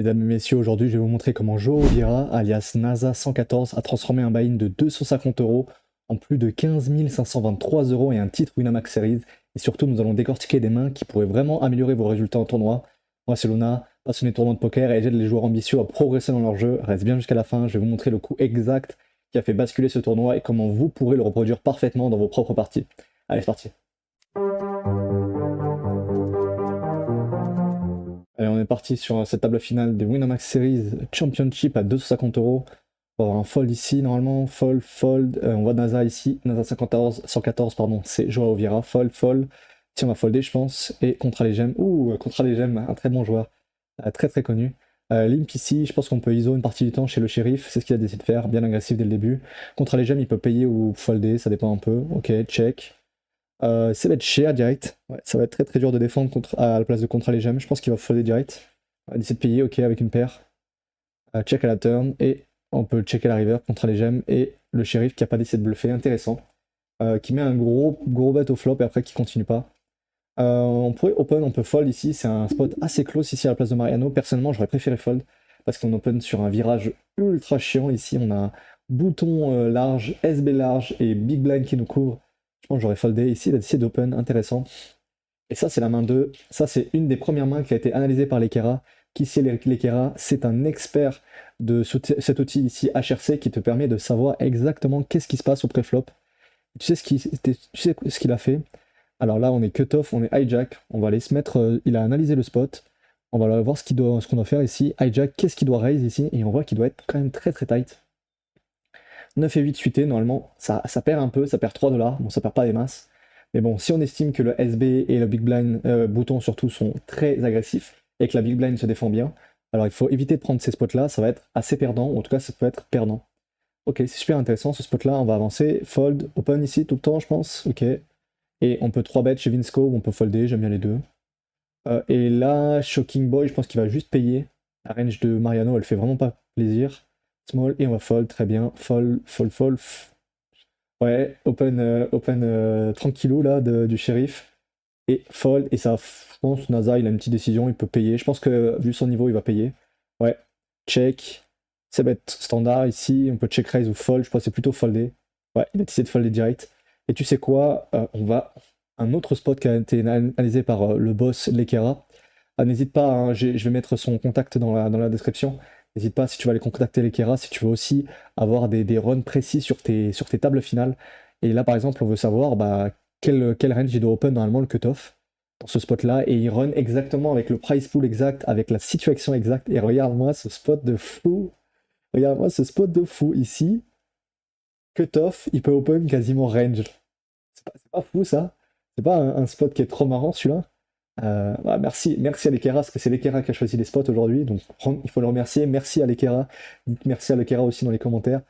Mesdames et messieurs, aujourd'hui je vais vous montrer comment Joao Vieira, alias NASA114, a transformé un buy-in de 250 € en plus de 15 523 € et un titre Winamax Series. Et surtout, nous allons décortiquer des mains qui pourraient vraiment améliorer vos résultats en tournoi. Moi c'est Luna, passionné de tournoi de poker et j'aide les joueurs ambitieux à progresser dans leur jeu. Reste bien jusqu'à la fin, je vais vous montrer le coup exact qui a fait basculer ce tournoi et comment vous pourrez le reproduire parfaitement dans vos propres parties. Allez, c'est parti. Allez, on est parti sur cette table finale des Winamax Series Championship à 250 €. On va avoir un fold ici, normalement, fold, on voit NASA ici, NASA 114, pardon, c'est Joao Vieira, fold. Si on va folder, je pense, et Contra les gemmes, Contra les gemmes, un très bon joueur, très très connu. Limp ici, je pense qu'on peut ISO une partie du temps chez le shérif, c'est ce qu'il a décidé de faire, bien agressif dès le début. Contra les gemmes, il peut payer ou folder, ça dépend un peu, ok, check. Ça va être cher direct. Ouais, ça va être très très dur de défendre à la place de contre les gemmes. Je pense qu'il va folder direct. On va décider de payer, ok, avec une paire. Check à la turn. Et on peut checker la river contre les gemmes. Et le shérif qui a pas décidé de bluffer, intéressant. Qui met un gros bet au flop et après qui continue pas. On pourrait open, on peut fold ici. C'est un spot assez close ici à la place de Mariano. Personnellement, j'aurais préféré fold. Parce qu'on open sur un virage ultra chiant. Ici, on a un bouton large, SB large et big blind qui nous couvre. Je pense que j'aurais foldé. Ici, il a décidé d'open, intéressant. Et ça, c'est la main 2. Ça, c'est une des premières mains qui a été analysée par Lekera. Qui c'est Lekera? C'est un expert de cet outil ici, HRC, qui te permet de savoir exactement qu'est-ce qui se passe au préflop. Tu sais ce qu'il a fait? Alors là, on est cut-off, on est hijack. On va aller se mettre... il a analysé le spot. On va voir ce qu'on doit faire ici. Hijack, qu'est-ce qu'il doit raise ici? Et on voit qu'il doit être quand même très très tight. 9 et 8 suité, normalement, ça perd un peu, ça perd 3 $. Bon, ça perd pas des masses. Mais bon, si on estime que le SB et le Big Blind bouton surtout sont très agressifs et que la Big Blind se défend bien, alors il faut éviter de prendre ces spots-là, ça va être assez perdant, ou en tout cas ça peut être perdant. Ok, c'est super intéressant ce spot-là, on va avancer. Fold, open ici tout le temps, je pense. Ok. Et on peut 3 bet chez Vinsco, on peut folder, j'aime bien les deux. Et là, Shocking Boy, je pense qu'il va juste payer. La range de Mariano, elle fait vraiment pas plaisir. Small, et on va fold, très bien. Fold. Ouais, open tranquillou là du shérif. Et fold, et ça, je pense, NASA, il a une petite décision, il peut payer. Je pense que vu son niveau, il va payer. Ouais, check. C'est bête standard ici, on peut check raise ou fold, je pense que c'est plutôt folder. Ouais, il a décidé de folder direct. Et tu sais quoi, on va. Un autre spot qui a été analysé par le boss Lekera. N'hésite pas, hein, je vais mettre son contact dans la description. N'hésite pas si tu vas aller contacter Lekera, si tu veux aussi avoir des runs précis sur tes tables finales. Et là, par exemple, on veut savoir quel range il doit open normalement le cutoff dans ce spot-là. Et il run exactement avec le price pool exact, avec la situation exacte. Et regarde-moi ce spot de fou. Regarde-moi ce spot de fou ici. Cutoff, il peut open quasiment range. C'est pas fou ça? C'est pas un spot qui est trop marrant celui-là? Merci à Lekera, parce que c'est Lekera qui a choisi les spots aujourd'hui, donc il faut le remercier. Merci à Lekera. Dites merci à Lekera aussi dans les commentaires.